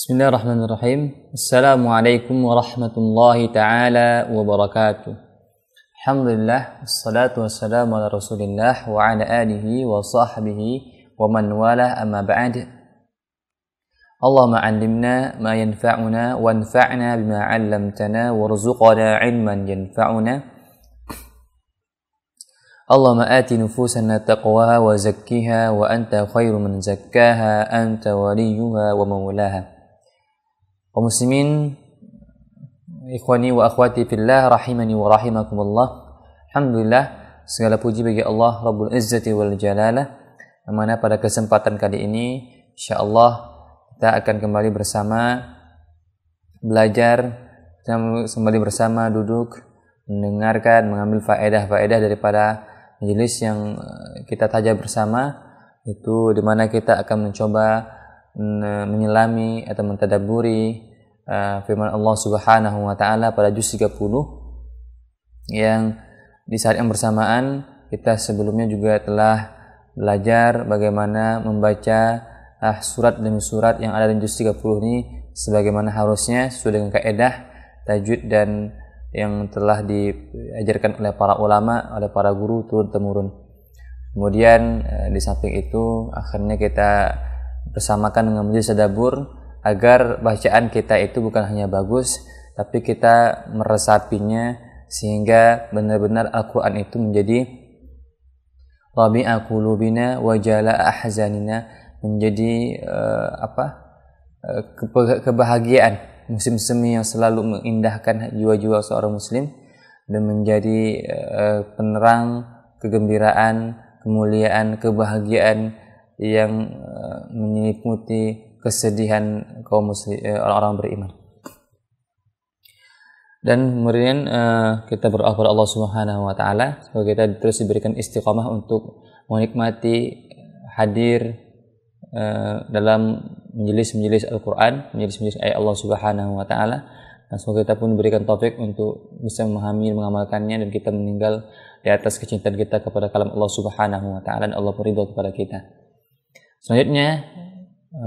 Bismillahirrahmanirrahim. Assalamualaikum warahmatullahi ta'ala wabarakatuh. Alhamdulillah, wassalatu wassalamu ala rasulillah wa ala alihi wa sahbihi wa man wala amma ba'd. Allahumma 'allimna ma yanfa'una wanfa'na bima 'allamtana warzuqna 'ilman yanfa'una. Allahumma ati nufusana taqwaha wa zakkiha wa anta khairu man zakkaha anta waliyuha wa maulaha. Kaum muslimin, ikhwani wa akhwati fillah, rahimani wa rahimakumullah. Alhamdulillah, segala puji bagi Allah Rabbul Izzati wal Jalalah, yang mana pada kesempatan kali ini insyaallah kita akan kembali bersama belajar, kembali bersama duduk mendengarkan, mengambil faedah-faedah daripada majelis yang kita tajam bersama, itu di mana kita akan mencoba menyelami atau mentadabburi firman Allah Subhanahu wa taala pada juz 30, yang di saat yang bersamaan kita sebelumnya juga telah belajar bagaimana membaca surat demi surat yang ada di juz 30 ini sebagaimana harusnya sesuai dengan kaidah tajwid dan yang telah diajarkan oleh para ulama, oleh para guru turun-temurun. Kemudian di samping itu akhirnya kita bersamakan dengan majelis tadabbur agar bacaan kita itu bukan hanya bagus, tapi kita meresapinya sehingga benar-benar Al-Quran itu menjadi rabi'a qulubina wa jala'a ahzanina, menjadi kebahagiaan musim semi yang selalu mengindahkan jiwa-jiwa seorang muslim, dan menjadi penerang kegembiraan, kemuliaan, kebahagiaan yang menyelimuti kesedihan kaum muslim, orang-orang beriman. Dan kemudian kita berdoa kepada Allah Subhanahu wa taala semoga kita terus diberikan istiqamah untuk menikmati hadir dalam majelis-majelis Al-Quran, majelis-majelis ayat Allah Subhanahu wa taala, dan semoga kita pun diberikan taufik untuk bisa memahami, mengamalkannya, dan kita meninggal di atas kecintaan kita kepada kalam Allah Subhanahu wa taala, dan Allah beridho kepada kita. Selanjutnya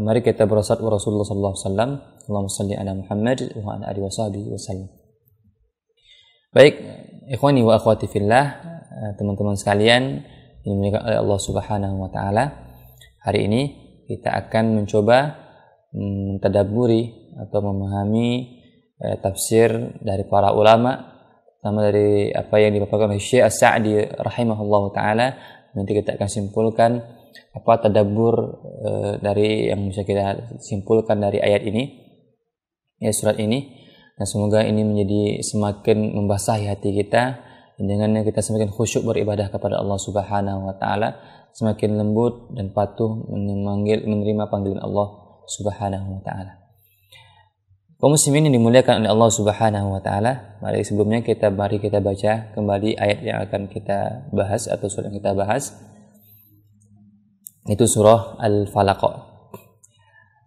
mari kita bersalawat kepada Rasulullah sallallahu alaihi wasallam. Allahumma shalli ala Muhammad wa ala alihi washabihi wasallam. Baik, ikhwani wa akhwati fillah, teman-teman sekalian yang dimuliakan oleh Allah Subhanahu wa taala. Hari ini kita akan mencoba mentadabburi atau memahami tafsir dari para ulama, terutama dari apa yang dipaparkan oleh Syekh As-Sa'di rahimahullahu taala. Nanti kita akan simpulkan apa tadabbur dari yang bisa kita simpulkan dari ayat ini, ya, surat ini, dan semoga ini menjadi semakin membasahi hati kita, dan dengannya kita semakin khusyuk beribadah kepada Allah Subhanahu wa taala, semakin lembut dan patuh menerima panggilan Allah Subhanahu wa taala. Kaum muslimin yang dimuliakan oleh Allah Subhanahu wa taala, mari sebelumnya mari kita baca kembali ayat yang akan kita bahas atau surat yang kita bahas. Itu surah Al-Falaq.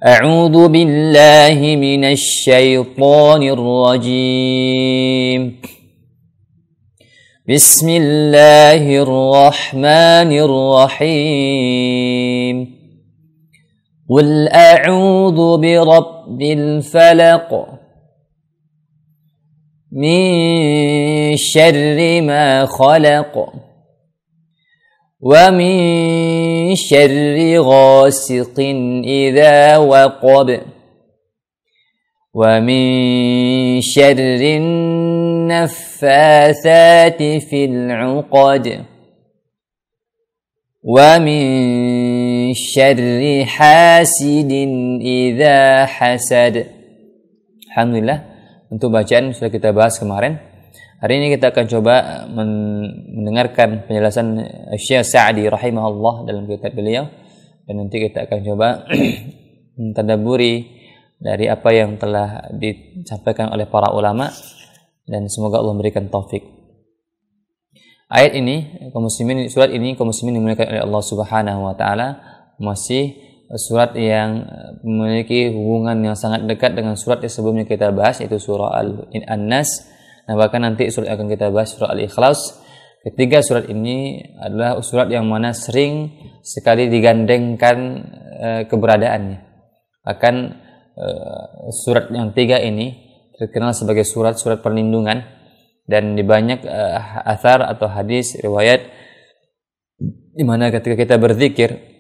A'udzu billahi minasy syaithanir rajim. Bismillahirrahmanirrahim. Qul a'udzu birabbil falaq min syarri ma khalaq ومن شر غاسق إذا وقب ومن شر النفاثات في العقد ومن شر حاسد إذا حسد. Alhamdulillah, untuk bacaan sudah kita bahas kemarin. Hari ini kita akan coba mendengarkan penjelasan Syekh Sa'di rahimahullah dalam kitab beliau, dan nanti kita akan coba mentadabburi dari apa yang telah disampaikan oleh para ulama, dan semoga Allah memberikan taufik. Ayat ini, kaum muslimin, surat ini kaum muslimin dimuliakan oleh Allah Subhanahu wa taala, masih surat yang memiliki hubungan yang sangat dekat dengan surat yang sebelumnya kita bahas, yaitu surah An-Nas. Nah, bahkan nanti surat yang akan kita bahas surah Al-Ikhlas. Ketiga surat ini adalah surat yang mana sering sekali digandengkan keberadaannya. Bahkan surat yang 3 ini terkenal sebagai surat-surat perlindungan, dan di banyak athar atau hadis riwayat di mana ketika kita berzikir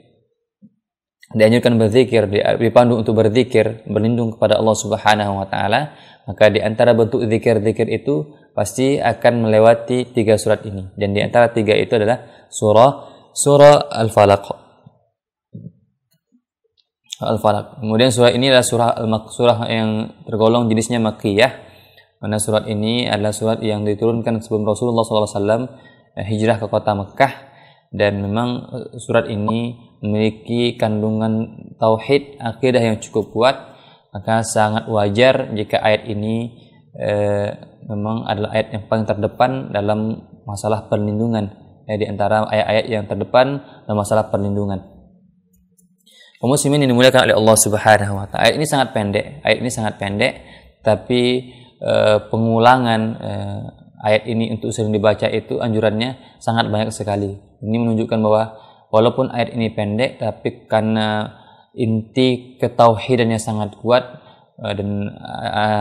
dianjurkan berzikir, dipandu untuk berzikir, berlindung kepada Allah Subhanahu wa taala, maka di antara bentuk zikir-zikir itu pasti akan melewati 3 surat ini, dan di antara 3 itu adalah surah Al-Falaq. Kemudian surah ini adalah surah yang tergolong jenisnya Makkiyah, karena surat ini adalah surat yang diturunkan sebelum Rasulullah SAW hijrah ke kota Mekah, dan memang surat ini memiliki kandungan tauhid, akidah yang cukup kuat, maka sangat wajar jika ayat ini memang adalah ayat yang paling terdepan dalam masalah perlindungan, di antara ayat-ayat yang terdepan dalam masalah perlindungan. Kaum muslimin yang dimuliakan oleh Allah Subhanahu wa taala. Ayat ini sangat pendek, tapi pengulangan ayat ini untuk sering dibaca itu anjurannya sangat banyak sekali. Ini menunjukkan bahwa walaupun ayat ini pendek, tapi karena inti ketauhidannya sangat kuat, dan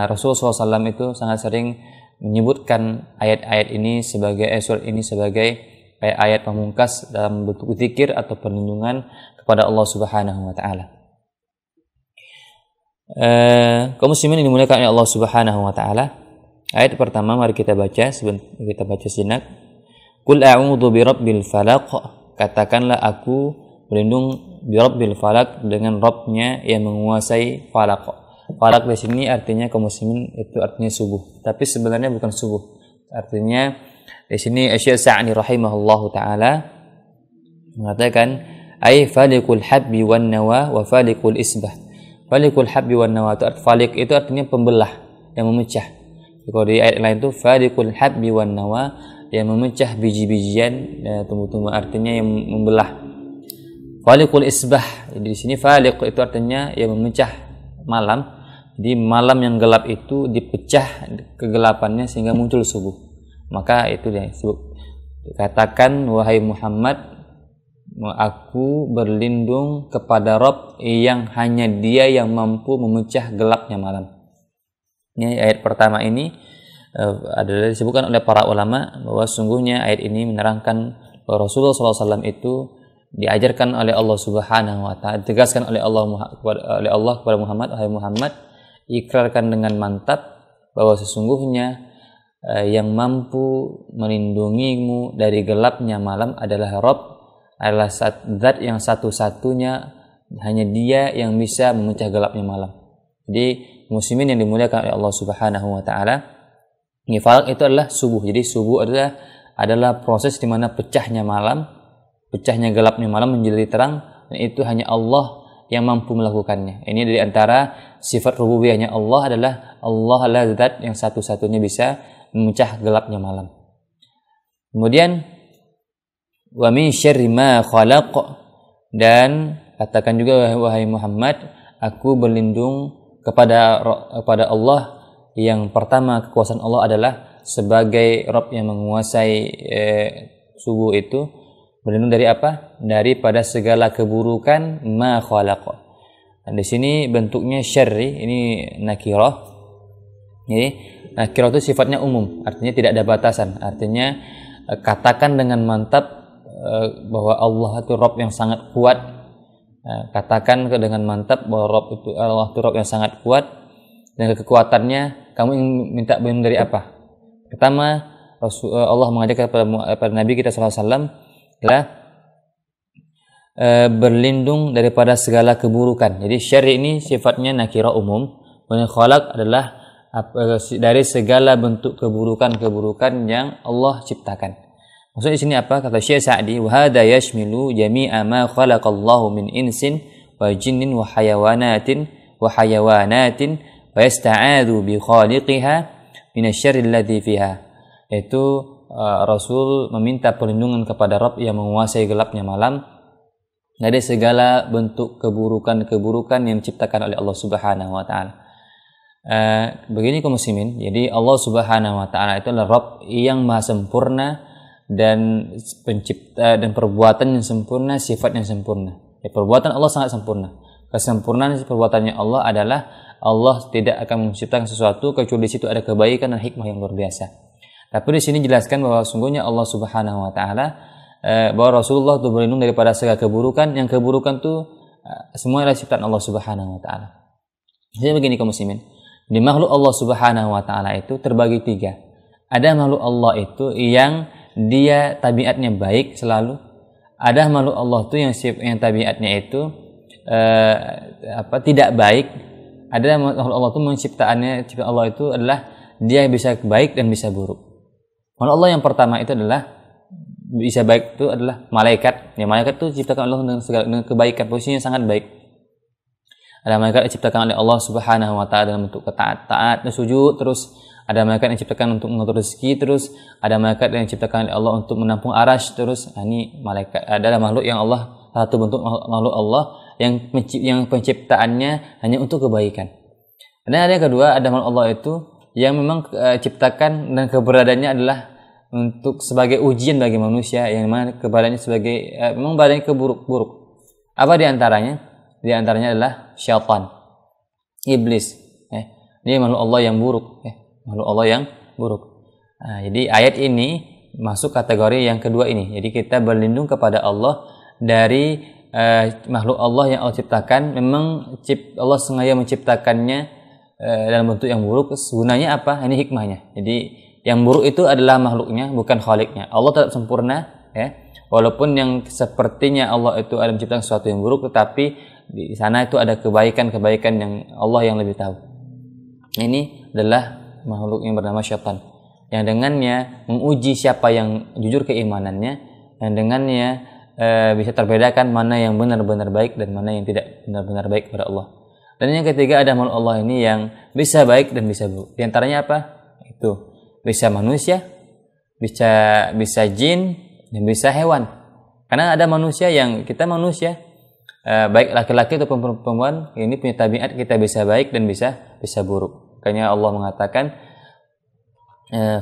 Rasulullah SAW itu sangat sering menyebutkan ayat-ayat ini sebagai surat ini sebagai ayat pamungkas dalam bentuk zikir atau perlindungan kepada Allah Subhanahu wa taala. Kaum muslimin yang dimuliakan oleh Allah Subhanahu wa taala. Ayat pertama mari kita baca sejenak. Qul a'udzu birabbil falaq. Katakanlah aku berlindung birabbil falaq, dengan Rabb-nya yang menguasai falaq. Falaq di sini artinya kaum muslimin itu artinya subuh, tapi sebenarnya bukan subuh. Artinya di sini Syekh Sa'di rahimahullahu taala mengatakan ay faliqul habbi wan nawa wa faliqul isbah. Faliqul habbi wan nawa itu faliq itu artinya pembelah, yang memecah. Kalau di ayat lain itu faliqul habbi wan nawa, yang memecah biji-bijian tumbuh-tumbuh, artinya yang membelah. Faliqul isbah, di sini faliq itu artinya yang memecah malam. Jadi malam yang gelap itu dipecah kegelapannya sehingga muncul subuh. Maka itu dia disebut, katakan wahai Muhammad, aku berlindung kepada Rabb yang hanya Dia yang mampu memecah gelapnya malam. Ini ayat pertama ini adalah disebutkan oleh para ulama bahwa sungguhnya ayat ini menerangkan bahwa Rasulullah SAW itu diajarkan oleh Allah Subhanahu wa taala, ditegaskan oleh Allah kepada Muhammad, wahai Muhammad, ikrarkan dengan mantap bahwa sesungguhnya yang mampu melindungimu dari gelapnya malam adalah Rabb, adalah zat yang satu-satunya, hanya Dia yang bisa memecah gelapnya malam. Jadi muslimin yang dimuliakan oleh Allah Subhanahu wa taala, falaq itu adalah subuh. Jadi subuh adalah proses di mana pecahnya gelapnya malam menjadi terang, dan itu hanya Allah yang mampu melakukannya. Ini dari antara sifat rububiyahnya Allah adalah zat yang satu-satunya bisa memecah gelapnya malam. Kemudian wa min syarri ma khalaq, dan katakan juga wahai Muhammad, aku berlindung kepada Allah yang pertama kekuasaan Allah adalah sebagai Rabb yang menguasai subuh itu, berlindung dari apa? Daripada segala keburukan ma khalaq. Dan di sini bentuknya syarri, ini nakirah. Jadi nakirah itu sifatnya umum, artinya tidak ada batasan. Artinya katakan dengan mantap bahwa Allah itu Rabb yang sangat kuat. Katakan dengan mantap bahwa Allah itu Rabb yang sangat kuat, dan kekuatannya kamu ingin minta berlindung dari apa? Pertama, Allah mengajarkan kepada Nabi kita SAW adalah berlindung daripada segala keburukan. Jadi syarri ini sifatnya nakirah umum, dan khalaq adalah dari segala bentuk keburukan yang Allah ciptakan. Maksudnya di sini apa? Kata Syekh Sa'di, wa hadza yashmilu jami'a ma khalaqallahu min insin wa jinnin wa hayawanatin wa yasta'adzu bi khaliqiha min asy-syarri alladzi fiha. Yaitu Rasul meminta perlindungan kepada Rabb yang menguasai gelapnya malam dari segala bentuk keburukan yang diciptakan oleh Allah Subhanahu wa taala. Begini kaum muslimin, jadi Allah Subhanahu wa taala itu adalah Rabb yang maha sempurna dan pencipta dan perbuatan yang sempurna, sifat yang sempurna. Perbuatan Allah sangat sempurna. Kesempurnaan perbuatannya Allah adalah Allah tidak akan menciptakan sesuatu kecuali di situ ada kebaikan dan hikmah yang luar biasa. Tapi di sini jelaskan bahwa sungguhnya Allah Subhanahu wa taala bahwa Rasulullah itu berlindung daripada segala keburukan, yang keburukan itu semua adalah ciptaan Allah Subhanahu wa taala. Jadi begini kaum muslimin, di makhluk Allah Subhanahu wa taala itu terbagi 3. Ada makhluk Allah itu yang dia tabiatnya baik selalu. Ada makhluk Allah itu yang tabiatnya itu tidak baik. Ada makhluk Allah itu ciptaan Allah itu adalah dia bisa baik dan bisa buruk. Makhluk Allah yang pertama itu adalah bisa baik itu adalah malaikat. Ya, malaikat itu diciptakan Allah dengan kebaikan, posisinya sangat baik. Ada malaikat yang diciptakan oleh Allah Subhanahu wa taala dalam bentuk taat, sujud, terus ada malaikat yang diciptakan untuk mengatur rezeki, terus ada malaikat yang diciptakan oleh Allah untuk menampung arasy, terus ini malaikat adalah makhluk yang Allah, satu bentuk makhluk Allah yang penciptaannya hanya untuk kebaikan. Dan ada yang kedua, ada makhluk Allah itu yang memang ciptakan dan keberadaannya adalah untuk sebagai ujian bagi manusia, yang mana keberadaannya sebagai memang badannya keburuk-buruk. Apa di antaranya? Di antaranya adalah syaitan, iblis. Ini makhluk Allah yang buruk. Makhluk Allah yang buruk. Nah, jadi ayat ini masuk kategori yang kedua ini. Jadi kita berlindung kepada Allah dari makhluk Allah yang Allah ciptakan. Memang Allah sengaja menciptakannya dalam bentuk yang buruk. Gunanya apa? Ini hikmahnya. Jadi yang buruk itu adalah makhluknya, bukan khaliknya. Allah tetap sempurna, ya. Walaupun yang sepertinya Allah itu ada menciptakan sesuatu yang buruk, tetapi di sana itu ada kebaikan-kebaikan yang Allah yang lebih tahu. Ini adalah makhluk yang bernama syaitan, yang dengannya menguji siapa yang jujur keimanannya, yang dengannya bisa terbedakan mana yang benar-benar baik dan mana yang tidak benar-benar baik kepada Allah. Dan yang ketiga ada makhluk Allah ini yang bisa baik dan bisa buruk. Di antaranya apa? Itu bisa manusia, bisa jin, dan bisa hewan. Karena ada manusia yang kita manusia, baik laki-laki atau perempuan, ini punya tabiat kita bisa baik dan bisa buruk. Makanya Allah mengatakan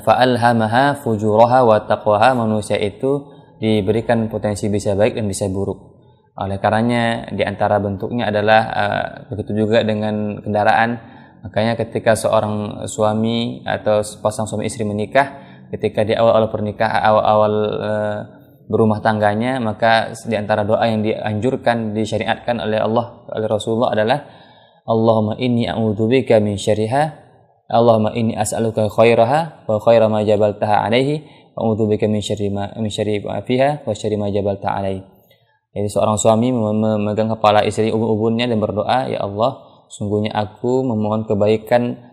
fa'alhamaha fujuraha wa taqwaha, manusia itu diberikan potensi bisa baik dan bisa buruk. Oleh karenanya di antara bentuknya adalah begitu juga dengan kendaraan. Makanya ketika seorang suami atau pasang suami istri menikah, ketika di awal-awal pernikahan, awal-awal berumah tangganya, maka di antara doa yang dianjurkan, disyariatkan oleh Allah, oleh Rasulullah adalah Allahumma inni a'udzubika min syarriha, Allahumma inni as'aluka khairaha wa khaira ma jabaltaha alaihi wa a'udzubika min syarri ma fiha wa syarri ma jabaltaha alaihi. Jadi seorang suami memegang kepala istri ubun-ubunnya dan berdoa, ya Allah, sungguhnya aku memohon kebaikan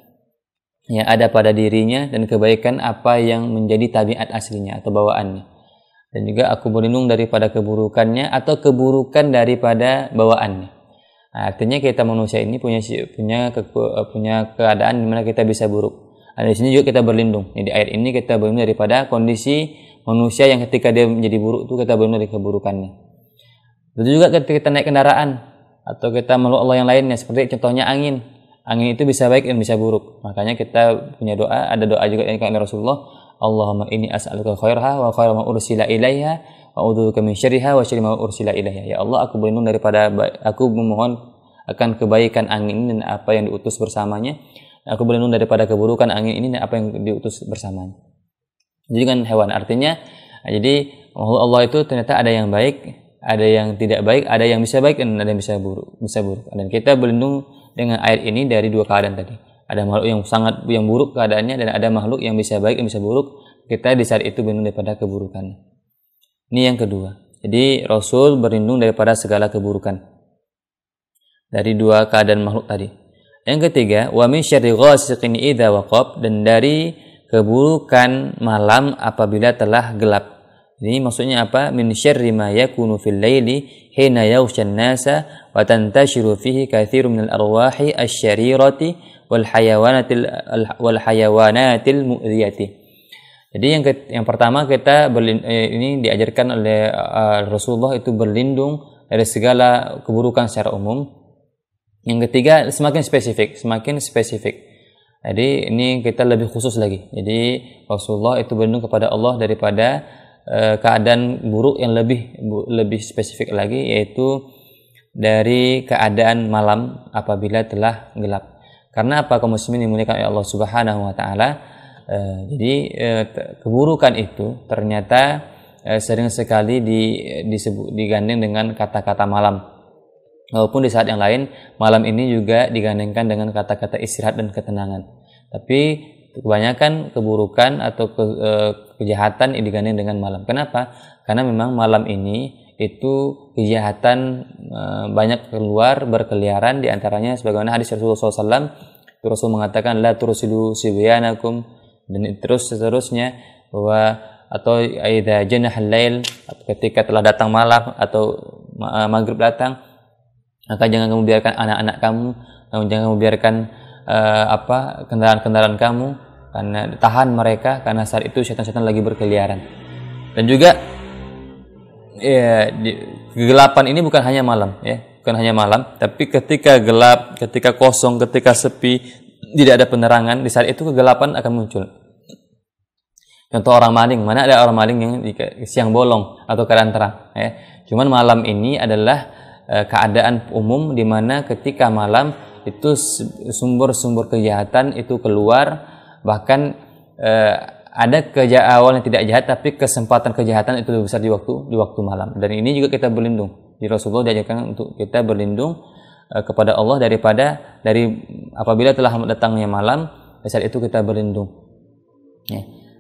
yang ada pada dirinya dan kebaikan apa yang menjadi tabiat aslinya atau bawaannya. Dan juga aku berlindung daripada keburukannya atau keburukan daripada bawaannya. Nah, artinya kita manusia ini punya keadaan di mana kita bisa buruk. Nah, di sini juga kita berlindung. Jadi ayat ini kita berlindung daripada kondisi manusia yang ketika dia menjadi buruk itu kita berlindung dari keburukannya. Begitu juga ketika kita naik kendaraan atau kita makhluk Allah yang lainnya, seperti contohnya angin. Angin itu bisa baik dan bisa buruk. Makanya kita punya doa, ada doa juga yang dikatakan Rasulullah, Allahumma inni as'aluka khairaha wa khaira ma ursila ilaiha wa a'udzubika min syarriha wa syarri ma ursila ilaiha. Ya Allah, aku berlindung daripada, aku memohon akan kebaikan angin ini dan apa yang diutus bersamanya. Aku berlindung daripada keburukan angin ini dan apa yang diutus bersamanya. Jadi kan hewan, artinya jadi Allah itu ternyata ada yang baik, ada yang tidak baik, ada yang bisa baik dan ada yang bisa buruk. Dan kita berlindung dengan ayat ini dari dua keadaan tadi. Ada makhluk yang buruk keadaannya dan ada makhluk yang bisa baik dan bisa buruk. Kita di saat itu berlindung daripada keburukan. Ini yang kedua. Jadi Rasul berlindung daripada segala keburukan dari dua keadaan makhluk tadi. Yang ketiga, wa min syarri ghasiqin idza waqab, dan dari keburukan malam apabila telah gelap. Ini maksudnya apa? Min syarri ma yakunu fil laili hina yaghshan nasa wa tantashiru fihi katsirun minal arwahi asy-syarirati wal hayawanatil mu'dhiyati. Jadi yang pertama kita ini diajarkan oleh Rasulullah itu berlindung dari segala keburukan secara umum. Yang ketiga semakin spesifik. Jadi ini kita lebih khusus lagi. Jadi Rasulullah itu berlindung kepada Allah daripada keadaan buruk yang lebih spesifik lagi, yaitu dari keadaan malam apabila telah gelap. Karena apa, kaum muslimin dimuliakan oleh Allah Subhanahu wa taala? Keburukan itu ternyata sering sekali digandeng dengan kata-kata malam. Walaupun di saat yang lain malam ini juga digandengkan dengan kata-kata istirahat dan ketenangan. Tapi kebanyakan keburukan atau kejahatan ini digandeng dengan malam. Kenapa? Karena memang malam ini itu kejahatan banyak keluar berkeliaran, di antaranya sebagaimana hadis Rasulullah SAW. Rasul mengatakan la tursilu sibyanakum, dan terus seterusnya, bahwa atau idza janahal lail, ketika telah datang malam atau maghrib datang, maka jangan kamu biarkan anak-anak kamu, jangan kamu biarkan kendaraan-kendaraan kamu, karena tahan mereka, karena saat itu setan-setan lagi berkeliaran. Dan juga kegelapan ini bukan hanya malam, bukan hanya malam, tapi ketika gelap, ketika kosong, ketika sepi, tidak ada penerangan, di saat itu kegelapan akan muncul. Contoh orang maling, mana ada orang maling yang siang bolong atau keadaan terang, Cuman malam ini adalah keadaan umum di mana ketika malam itu sumber-sumber kejahatan itu keluar, bahkan ada awal yang tidak jahat, tapi kesempatan kejahatan itu lebih besar di waktu malam. Dan ini juga kita berlindung. Di Rasulullah diajarkan untuk kita berlindung kepada Allah dari apabila telah datangnya malam, di saat itu kita berlindung.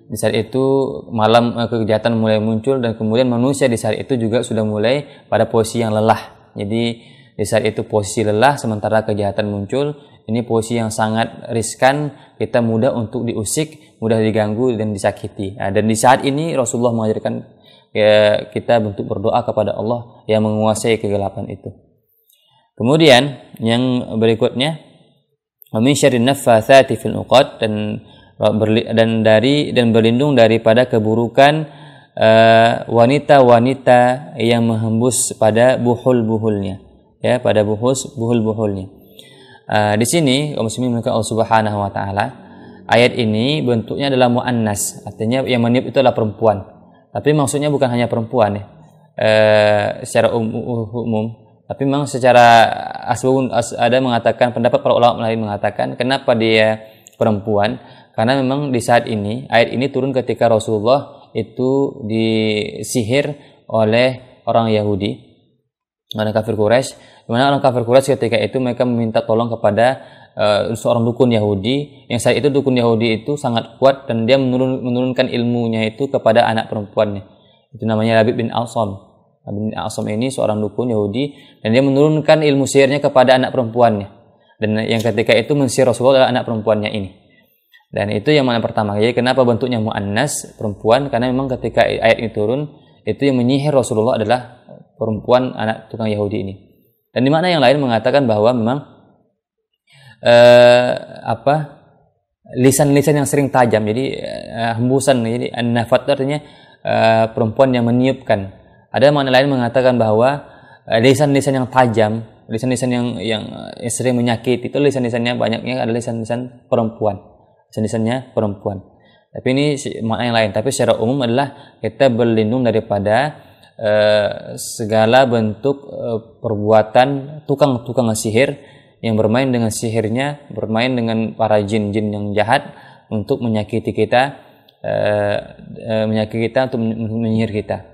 Di saat itu malam kejahatan mulai muncul, dan kemudian manusia di saat itu juga sudah mulai pada posisi yang lelah. Jadi di saat itu posisi lelah sementara kejahatan muncul, ini posisi yang sangat riskan, kita mudah untuk diusik, mudah diganggu dan disakiti. Dan di saat ini Rasulullah mengajarkan kita untuk berdoa kepada Allah yang menguasai kegelapan itu. Kemudian yang berikutnya, min syarrin naffatsati fil 'uqad, dan berlindung daripada keburukan wanita-wanita yang menghembus pada buhul-buhulnya, pada buhul-buhulnya. Di sini kaum muslimin Allah Subhanahu wa taala, ayat ini bentuknya adalah muannas, artinya yang meniup itu adalah perempuan. Tapi maksudnya bukan hanya perempuan secara umum, tapi memang secara asbabun ada mengatakan, pendapat para ulama lain mengatakan kenapa dia perempuan, karena memang di saat ini ayat ini turun ketika Rasulullah itu disihir oleh orang Yahudi, orang kafir Quraisy, di mana orang kafir Quraisy ketika itu mereka meminta tolong kepada seorang dukun Yahudi, yang saat itu dukun Yahudi itu sangat kuat dan dia menurunkan ilmunya itu kepada anak perempuannya. Itu namanya Labid bin Asam. Labid bin Asam ini seorang dukun Yahudi, dan dia menurunkan ilmu sihirnya kepada anak perempuannya. Dan yang ketika itu mensihir Rasulullah adalah anak perempuannya ini. Dan itu yang mana pertama. Jadi kenapa bentuknya muannas, perempuan? Karena memang ketika ayat ini turun, itu yang menyihir Rasulullah adalah perempuan anak tukang Yahudi ini. Dan di mana yang lain mengatakan bahwa memang lisan-lisan yang sering tajam, jadi hembusan, jadi an-nafat artinya perempuan yang meniupkan. Ada makna lain mengatakan bahwa lisan-lisan yang tajam, lisan-lisan yang sering menyakiti, itu lisan-lisannya banyaknya adalah lisan-lisan perempuan. Lisan-lisannya perempuan. Tapi ini makna yang lain. Tapi secara umum adalah kita berlindung daripada segala bentuk perbuatan tukang-tukang sihir yang bermain dengan sihirnya, bermain dengan para jin-jin yang jahat untuk menyakiti kita, untuk menyihir kita.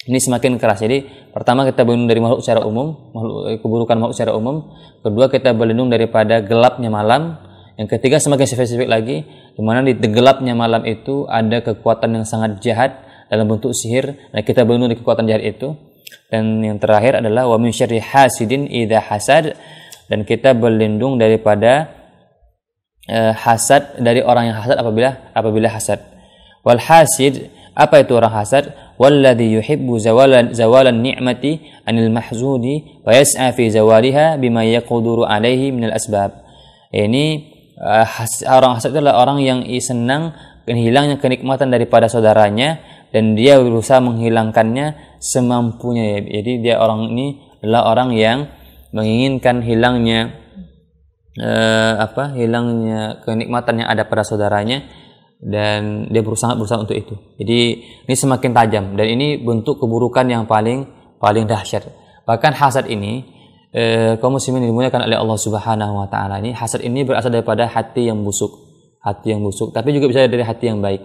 Ini semakin keras. Jadi pertama kita berlindung dari makhluk secara umum, keburukan makhluk secara umum. Kedua kita berlindung daripada gelapnya malam. Yang ketiga semakin spesifik lagi, di mana di gelapnya malam itu ada kekuatan yang sangat jahat dalam bentuk sihir, dan kita berlindung dari kekuatan jahat itu. Dan yang terakhir adalah wa min syarri hasidin idza hasad, dan kita berlindung daripada hasad, dari orang yang hasad apabila hasad. Wal hasid, apa itu orang hasad? Walladzi yuhibbu zawalan ni'mati anil mahzudi wa yas'a fi zawaliha bima yaqduru alaihi minal asbab. Ini orang hasad adalah orang yang senang hilangnya kenikmatan daripada saudaranya, dan dia berusaha menghilangkannya semampunya. Jadi dia orang ini adalah orang yang menginginkan hilangnya kenikmatan yang ada pada saudaranya, dan dia berusaha untuk itu. Jadi ini semakin tajam, dan ini bentuk keburukan yang paling dahsyat. Bahkan hasad ini, kaum muslimin dimuliakan oleh Allah Subhanahu wa taala, ini hasad ini berasal daripada hati yang busuk. Hati yang busuk, tapi juga bisa dari hati yang baik.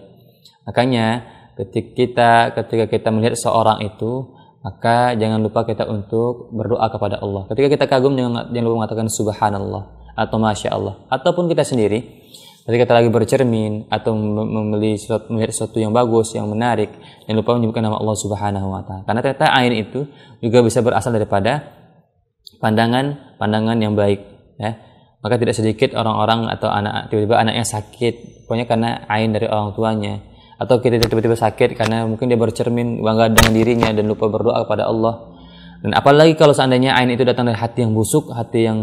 Makanya ketika kita melihat seorang itu, maka jangan lupa kita untuk berdoa kepada Allah. Ketika kita kagum, jangan lupa mengatakan subhanallah atau masya Allah. Ataupun kita sendiri, ketika kita lagi bercermin atau melihat sesuatu yang bagus, yang menarik, jangan lupa menyebutkan nama Allah Subhanahu wa taala. Karena ternyata ain itu juga bisa berasal daripada pandangan yang baik, ya. Maka tidak sedikit orang-orang atau anak tiba-tiba anaknya sakit, pokoknya karena ain dari orang tuanya, atau kita tiba-tiba sakit karena mungkin dia bercermin bangga dengan dirinya dan lupa berdoa kepada Allah. Dan apalagi kalau seandainya ain itu datang dari hati yang busuk, hati yang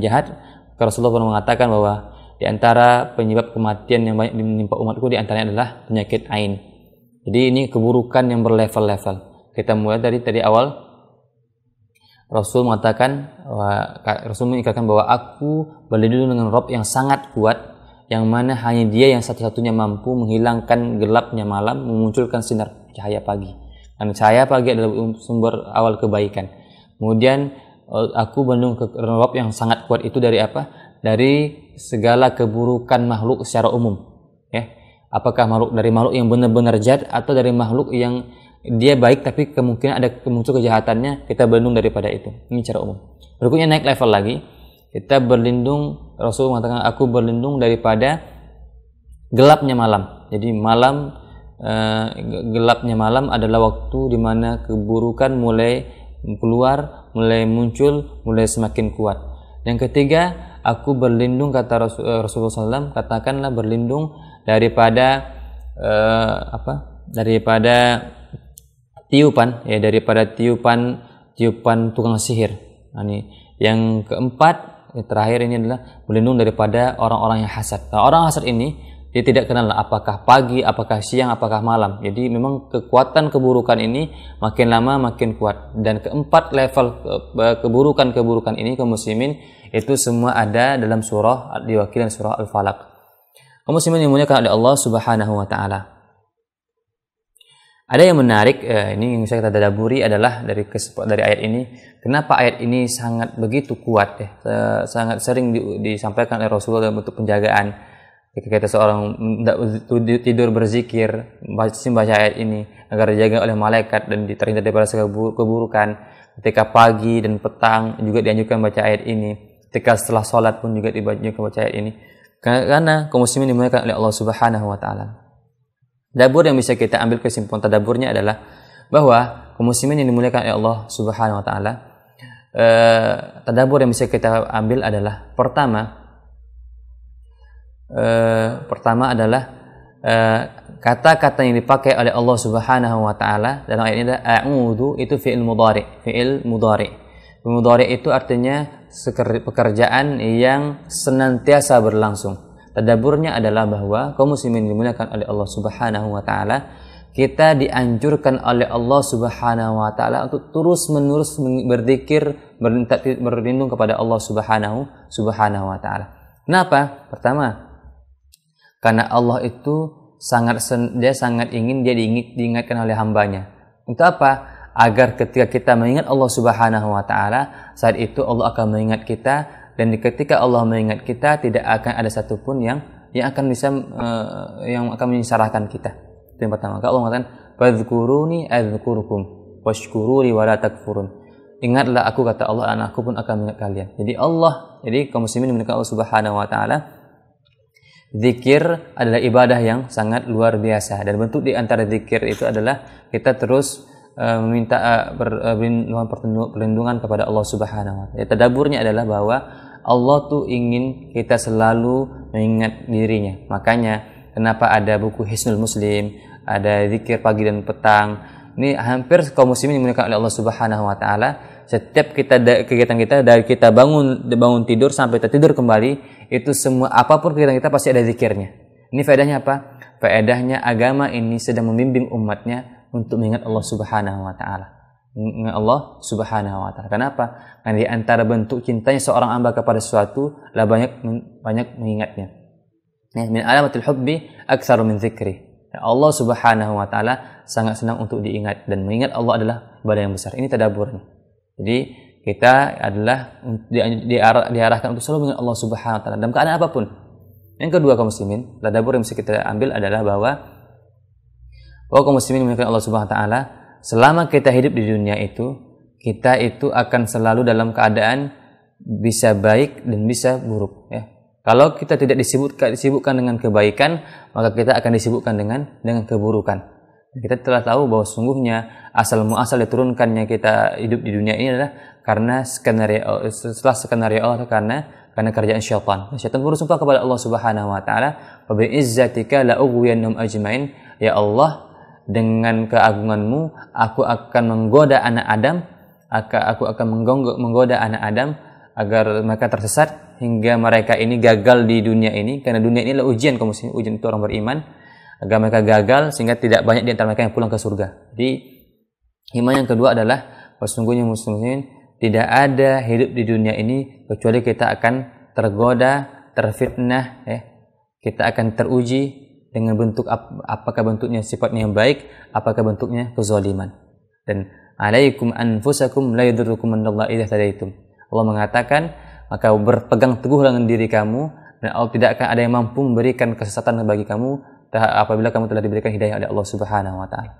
jahat. Rasulullah pernah mengatakan bahwa di antara penyebab kematian yang banyak menimpa umatku di antaranya adalah penyakit ain. Jadi ini keburukan yang berlevel-level. Kita mulai dari awal. Rasul mengatakan bahwa aku berlindung dengan Rabb yang sangat kuat, yang mana hanya Dia yang satu-satunya mampu menghilangkan gelapnya malam, memunculkan sinar cahaya pagi. Dan cahaya pagi adalah sumber awal kebaikan. Kemudian aku berlindung ke Rabb yang sangat kuat itu dari apa? Dari segala keburukan makhluk secara umum. Ya, apakah dari makhluk yang benar-benar jahat atau dari makhluk yang dia baik tapi kemungkinan ada muncul kejahatannya, kita berlindung daripada itu. Ini secara umum. Berikutnya naik level lagi, kita berlindung, Rasul mengatakan aku berlindung daripada gelapnya malam. Jadi gelapnya malam adalah waktu di mana keburukan mulai keluar, mulai muncul, mulai semakin kuat. Yang ketiga, aku berlindung, kata Rasulullah SAW, katakanlah berlindung daripada tiupan, ya, daripada tiupan tukang sihir. Nah, ini yang keempat, terakhir ini adalah berlindung daripada orang-orang yang hasad. Nah, orang hasad ini dia tidak kenal apakah pagi, apakah siang, apakah malam. Jadi memang kekuatan keburukan ini makin lama makin kuat. Dan keempat level keburukan ini kaum muslimin itu semua ada dalam surah diwakili surah Al-Falaq. Kaum muslimin dimuliakan oleh Allah Subhanahu wa taala. Ada yang menarik, ini yang bisa kita tadabburi adalah dari ayat ini. Kenapa ayat ini sangat begitu kuat, ya? Sangat sering disampaikan oleh Rasulullah dalam bentuk penjagaan. Ketika kita seorang tidur berzikir, baca ayat ini agar dijaga oleh malaikat dan terhindar daripada segala keburukan. Ketika pagi dan petang juga dianjurkan baca ayat ini. Ketika setelah sholat pun juga dianjurkan baca ayat ini. Karena kaum muslimin dimuliakan oleh Allah Subhanahu wa taala. Tadabbur yang bisa kita ambil kesimpulan tadabburnya adalah bahwa kaum muslimin yang dimuliakan oleh Allah Subhanahu wa taala, tadabbur yang bisa kita ambil adalah pertama adalah kata-kata yang dipakai oleh Allah Subhanahu wa taala dalam ayat ini adalah a'udzu, itu fi'il mudhari. Fi'il mudhari itu artinya pekerjaan yang senantiasa berlangsung. Tadabburnya adalah bahwa kaum muslimin dimuliakan oleh Allah Subhanahu wa taala, kita dianjurkan oleh Allah Subhanahu wa taala untuk terus-menerus berzikir, berlindung kepada Allah Subhanahu wa taala. Kenapa? Pertama, karena Allah itu sangat ingin dia diingatkan oleh hambanya. Untuk apa? Agar ketika kita mengingat Allah Subhanahu wa taala, saat itu Allah akan mengingat kita. Dan ketika Allah mengingat kita, tidak akan ada satupun yang akan bisa yang akan menyesalahkan kita. Itu yang pertama. Allah mengatakan, "Fadhkuruni adzkurukum washkuruni wa la takfurun." Ingatlah aku, kata Allah, dan aku pun akan mengingat kalian. Jadi kaum muslimin dimuliakan Allah Subhanahu wa taala. Zikir adalah ibadah yang sangat luar biasa, dan bentuk di antara zikir itu adalah kita terus meminta perlindungan kepada Allah Subhanahu wa taala. Tadabburnya adalah bahwa Allah tuh ingin kita selalu mengingat dirinya. Makanya kenapa ada buku Hisnul Muslim, ada zikir pagi dan petang. Ini hampir kaum muslimin dimuliakan oleh Allah Subhanahu wa taala. Setiap kegiatan kita, dari kita bangun tidur sampai kita tidur kembali, itu semua apapun kegiatan kita pasti ada zikirnya. Ini faedahnya apa? Faedahnya agama ini sedang membimbing umatnya untuk mengingat Allah Subhanahu wa taala. Mengingat Allah Subhanahu wa taala. Kenapa? Karena di antara bentuk cintanya seorang hamba kepada sesuatu adalah banyak mengingatnya. Min alamatil hubbi aktsaru min dzikri. Allah Subhanahu wa taala sangat senang untuk diingat, dan mengingat Allah adalah ibadah yang besar. Ini tadabburnya. Jadi kita adalah diarahkan untuk selalu mengingat Allah Subhanahu wa taala dalam keadaan apapun. Yang kedua kaum muslimin, tadabbur yang bisa kita ambil adalah bahwa kaum muslimin mengingat Allah Subhanahu wa taala, selama kita hidup di dunia itu, kita itu akan selalu dalam keadaan bisa baik dan bisa buruk, ya. Kalau kita tidak disibukkan dengan kebaikan, maka kita akan disibukkan dengan keburukan. Kita telah tahu bahwa sungguhnya asal muasal diturunkannya kita hidup di dunia ini adalah karena skenario Allah, karena kerjaan syaitan. Syaitan bersumpah kepada Allah Subhanahu wa taala, "Wa bi izzatika la ughwiyannahum ajmain." Ya Allah, dengan keagunganmu aku akan menggoda anak Adam, aku akan menggoda anak Adam agar mereka tersesat hingga mereka ini gagal di dunia ini, karena dunia ini adalah ujian kaum muslimin, ujian untuk orang beriman, agar mereka gagal sehingga tidak banyak di antara mereka yang pulang ke surga. Jadi hikmah yang kedua adalah sesungguhnya muslimin tidak ada hidup di dunia ini kecuali kita akan tergoda, terfitnah, ya. Kita akan teruji dengan bentuk apakah bentuknya sifatnya yang baik, apakah bentuknya kezaliman. Dan alaikum anfusakum la yadurrukum man dhalla idza tadaitum. Allah mengatakan, maka berpegang teguh dengan diri kamu, dan Allah tidak akan ada yang mampu memberikan kesesatan bagi kamu apabila kamu telah diberikan hidayah oleh Allah Subhanahu wa taala.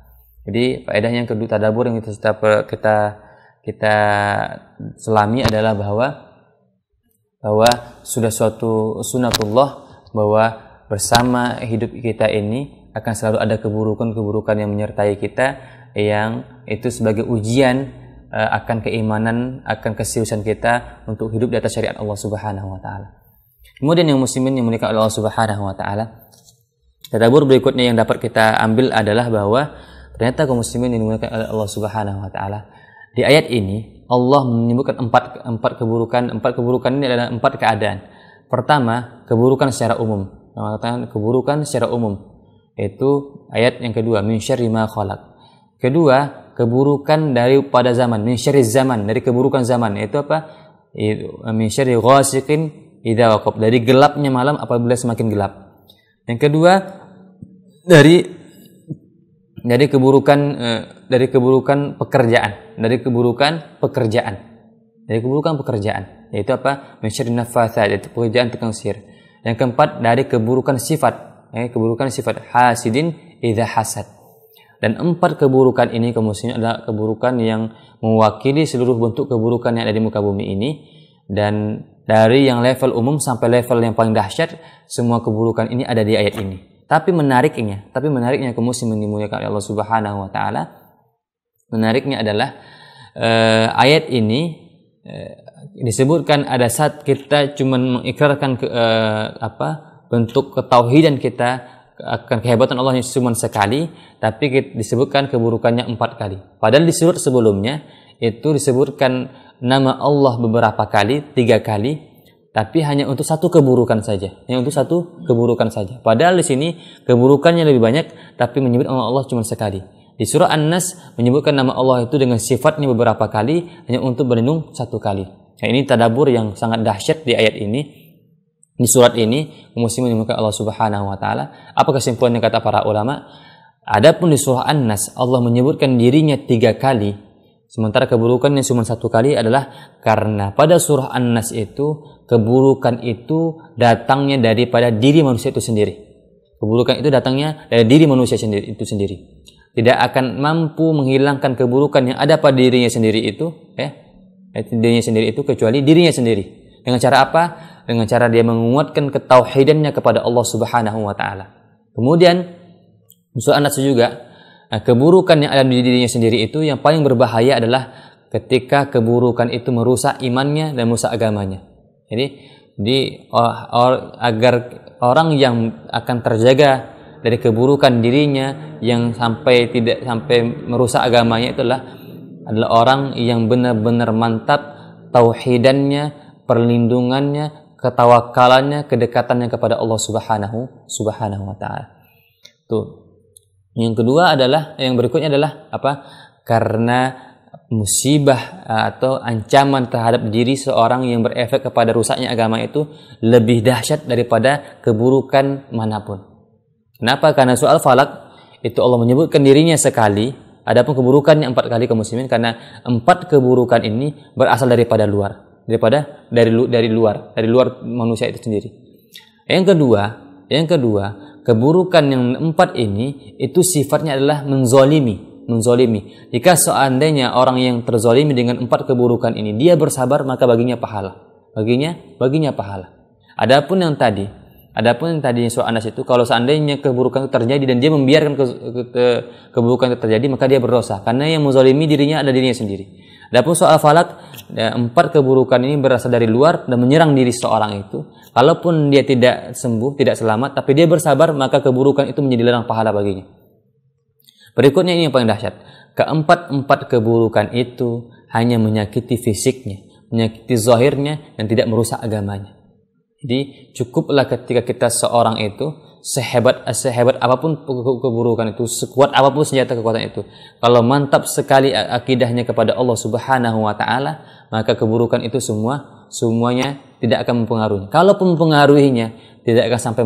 Jadi faedah yang kedua tadabbur yang kita selami adalah bahwa sudah suatu sunatullah bahwa bersama hidup kita ini akan selalu ada keburukan yang menyertai kita, yang itu sebagai ujian akan keimanan, akan keseriusan kita untuk hidup di atas syariat Allah Subhanahu wa taala. Kemudian yang muslimin yang dimuliakan oleh Allah Subhanahu wa taala, tadabbur berikutnya yang dapat kita ambil adalah bahwa ternyata kaum muslimin yang dimuliakan oleh Allah Subhanahu wa taala, di ayat ini Allah menyebutkan empat keburukan ini adalah 4 keadaan. Pertama, keburukan secara umum. Mengatakan keburukan secara umum, itu ayat yang kedua, min syarri ma khalaq. Kedua, keburukan daripada zaman, min syarri zaman, dari keburukan zaman, yaitu apa? Min syarri ghasiqin idza waqab, dari gelapnya malam apabila semakin gelap. Yang kedua, dari keburukan pekerjaan, yaitu apa? Min syarri nafatsat, yaitu pekerjaan tukang sihir. Yang keempat, dari keburukan sifat, hasidin idza hasad. Dan 4 keburukan ini kaum muslimin adalah keburukan yang mewakili seluruh bentuk keburukan yang ada di muka bumi ini, dan dari yang level umum sampai level yang paling dahsyat, semua keburukan ini ada di ayat ini. Tapi menariknya kaum muslimin dimuliakan oleh Allah Subhanahu wa taala, menariknya adalah ayat ini disebutkan ada saat kita cuma mengikrarkan bentuk ketauhidan kita akan kehebatan Allah cuma sekali, tapi disebutkan keburukannya 4 kali. Padahal di surat sebelumnya itu disebutkan nama Allah beberapa kali, 3 kali, tapi hanya untuk satu keburukan saja. Padahal di sini keburukannya lebih banyak, tapi menyebut nama Allah cuma sekali. Di surah An-Nas menyebutkan nama Allah itu dengan sifatnya beberapa kali, hanya untuk berlindung 1 kali. Nah, ini tadabbur yang sangat dahsyat di ayat ini. Di surat ini, muslimin dimuliakan Allah Subhanahu wa taala. Apa kesimpulannya kata para ulama? Adapun di surah An-Nas Allah menyebutkan dirinya 3 kali, sementara keburukannya cuma 1 kali, adalah karena pada surah An-Nas itu keburukan itu datangnya daripada diri manusia itu sendiri. Keburukan itu datangnya dari diri manusia itu sendiri. Tidak akan mampu menghilangkan keburukan yang ada pada dirinya sendiri itu, kecuali dirinya sendiri. Dengan cara apa? Dengan cara dia menguatkan ketauhidannya kepada Allah Subhanahu wa taala. Kemudian surah An-Nas juga, keburukan yang ada di dirinya sendiri itu yang paling berbahaya adalah ketika keburukan itu merusak imannya dan merusak agamanya. Jadi agar orang yang akan terjaga dari keburukan dirinya yang sampai merusak agamanya, itulah adalah orang yang benar-benar mantap tauhidannya, perlindungannya, ketawakalannya, kedekatannya kepada Allah Subhanahu wa taala. Tuh. Yang kedua adalah, yang berikutnya adalah apa? Karena musibah atau ancaman terhadap diri seorang yang berefek kepada rusaknya agama itu lebih dahsyat daripada keburukan manapun. Kenapa? Karena soal falak itu Allah menyebutkan dirinya sekali, Adapun keburukannya 4 kali kaum muslimin, karena 4 keburukan ini berasal dari luar manusia itu sendiri. Yang kedua, keburukan yang 4 ini itu sifatnya adalah menzolimi. Jika seandainya orang yang terzolimi dengan 4 keburukan ini dia bersabar, maka baginya pahala. Baginya pahala. Adapun yang tadi surah An-Nas itu, kalau seandainya keburukan itu terjadi dan dia membiarkan keburukan itu terjadi, maka dia berdosa, karena yang menzalimi dirinya adalah dirinya sendiri. Adapun soal Falaq, 4 keburukan ini berasal dari luar dan menyerang diri seorang itu. Kalaupun dia tidak sembuh, tidak selamat, tapi dia bersabar, maka keburukan itu menjadi ladang pahala baginya. Berikutnya ini yang paling dahsyat. Keempat keburukan itu hanya menyakiti fisiknya, menyakiti zahirnya, dan tidak merusak agamanya. Jadi cukuplah ketika kita seorang itu sehebat apapun keburukan itu, sekuat apapun senjata kekuatan itu, kalau mantap sekali akidahnya kepada Allah Subhanahu wa taala, maka keburukan itu semuanya tidak akan mempengaruhi. Kalaupun mempengaruhinya, tidak akan sampai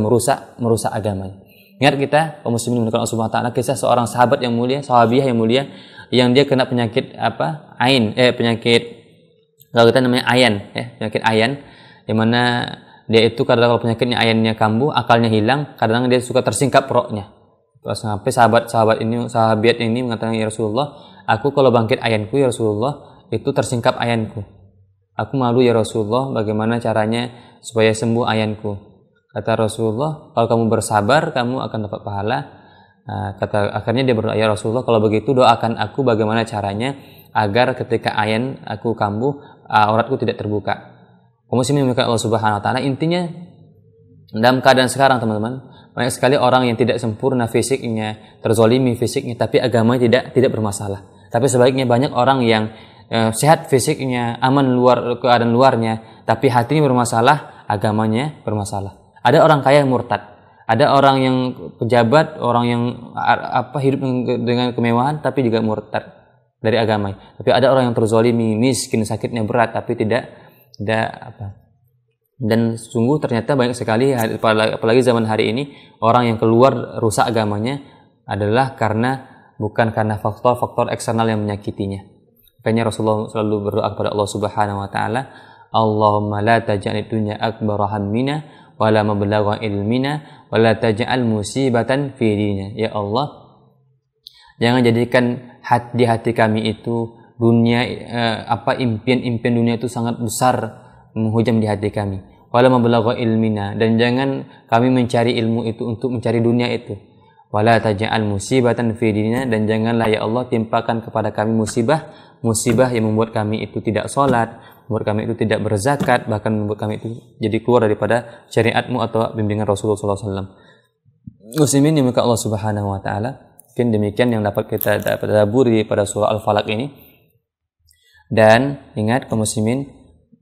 merusak agamanya. Ingat kita kaum muslimin Allah Subhanahu wa taala, kisah seorang sahabat yang mulia, sahabiah yang mulia, yang dia kena penyakit penyakit kalau kita namanya penyakit ayan, di mana dia itu kadang kalau penyakitnya ayannya kambuh, akalnya hilang, kadang dia suka tersingkap rohnya. Terus sampai sahabat ini mengatakan, ya Rasulullah, aku kalau bangkit ayanku ya Rasulullah, itu tersingkap ayanku. Aku malu ya Rasulullah, bagaimana caranya supaya sembuh ayanku? Kata Rasulullah, kalau kamu bersabar, kamu akan dapat pahala. Akhirnya dia berdoa, ya Rasulullah, kalau begitu doakan aku bagaimana caranya agar ketika ayan aku kambuh, auratku tidak terbuka. Kaum muslimin Allah Subhanahu wa taala, intinya dalam keadaan sekarang teman-teman, banyak sekali orang yang tidak sempurna fisiknya, terzolimi fisiknya, tapi agamanya tidak bermasalah. Tapi sebaliknya banyak orang yang sehat fisiknya, aman keadaan luarnya, tapi hatinya bermasalah, agamanya bermasalah. Ada orang kaya yang murtad, ada orang yang pejabat, orang yang hidup dengan kemewahan tapi juga murtad dari agama. Tapi ada orang yang terzolimi, miskin, sakitnya berat tapi tidak. Dan sungguh ternyata banyak sekali, apalagi zaman hari ini, orang yang keluar rusak agamanya adalah bukan karena faktor-faktor eksternal yang menyakitinya. Makanya Rasulullah selalu berdoa kepada Allah Subhanahu wa taala, Allahumma la taj'al dunya akbar hammina wa la mablagha ilmina wa la taj'al musibatan fi dinina. Ya Allah, jangan jadikan di hati kami itu dunia, impian dunia itu sangat besar menghujam di hati kami. Wala mablagha ilmina, dan jangan kami mencari ilmu itu untuk mencari dunia itu. Wala taj'al musibatan fi dinina, dan janganlah ya Allah timpakan kepada kami musibah yang membuat kami itu tidak salat, membuat kami itu tidak berzakat, bahkan membuat kami itu jadi keluar daripada syariatmu atau bimbingan Rasulullah SAW. Muslimin yang Allah Subhanahu wa taala, mungkin demikian yang dapat kita tadabburi pada surah Al-Falaq ini. Dan ingat kaum muslimin,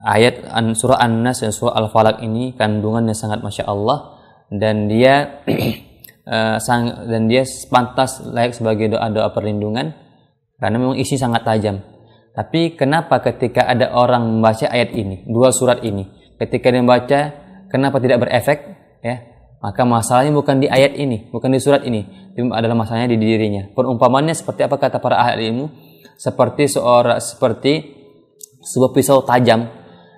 ayat surah An-Nas dan surah Al-Falaq ini kandungannya sangat Masya Allah, dan dia pantas layak sebagai doa-doa perlindungan karena memang isi sangat tajam. Tapi kenapa ketika ada orang membaca ayat ini, 2 surat ini, ketika dia membaca, kenapa tidak berefek? Maka masalahnya bukan di ayat ini, bukan di surat ini, adalah masalahnya di dirinya. Perumpamannya seperti apa kata para ahli ilmu? Seperti sebuah pisau tajam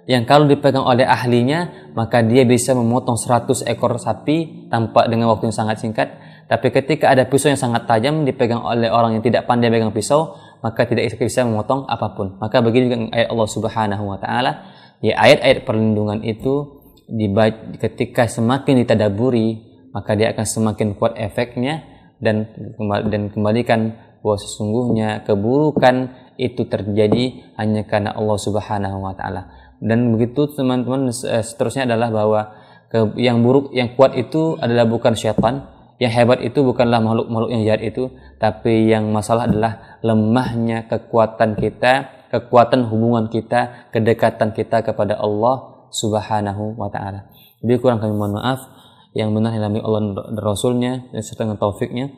yang kalau dipegang oleh ahlinya, maka dia bisa memotong 100 ekor sapi tanpa dengan waktu yang sangat singkat. Tapi ketika ada pisau yang sangat tajam dipegang oleh orang yang tidak pandai pegang pisau, maka tidak bisa memotong apapun. Maka begini juga ayat Allah Subhanahu wa taala, ya ayat-ayat perlindungan itu ketika semakin ditadaburi, maka dia akan semakin kuat efeknya, dan kembalikan bahwa sesungguhnya keburukan itu terjadi hanya karena Allah Subhanahu wa taala. Dan begitu teman-teman, seterusnya adalah bahwa yang buruk, yang kuat itu adalah bukan syaitan, yang hebat itu bukanlah makhluk-makhluk yang jahat itu, tapi yang masalah adalah lemahnya kekuatan kita, kekuatan hubungan kita, kedekatan kita kepada Allah Subhanahu wa taala. Jadi kurang kami mohon maaf, yang benar ilmu Allah dan Rasulnya dan serta dengan taufiknya.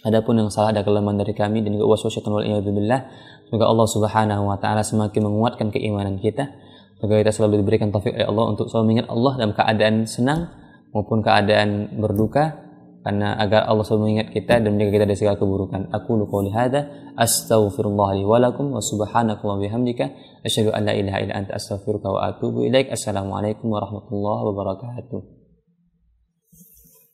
Adapun yang salah ada kelemahan dari kami dan juga waswas syaitan wal iyad billah. Semoga Allah Subhanahu wa taala semakin menguatkan keimanan kita. Semoga kita selalu diberikan taufik oleh Allah untuk selalu mengingat Allah dalam keadaan senang maupun keadaan berduka. karena agar Allah selalu mengingat kita dan menjaga kita dari segala keburukan. Aku qouli hadza astaghfirullah li wa lakum wa subhanakallahumma wa bihamdika asyhadu an la ilaha illa anta astaghfiruka wa atubu ilaik. Assalamualaikum warahmatullahi wabarakatuh.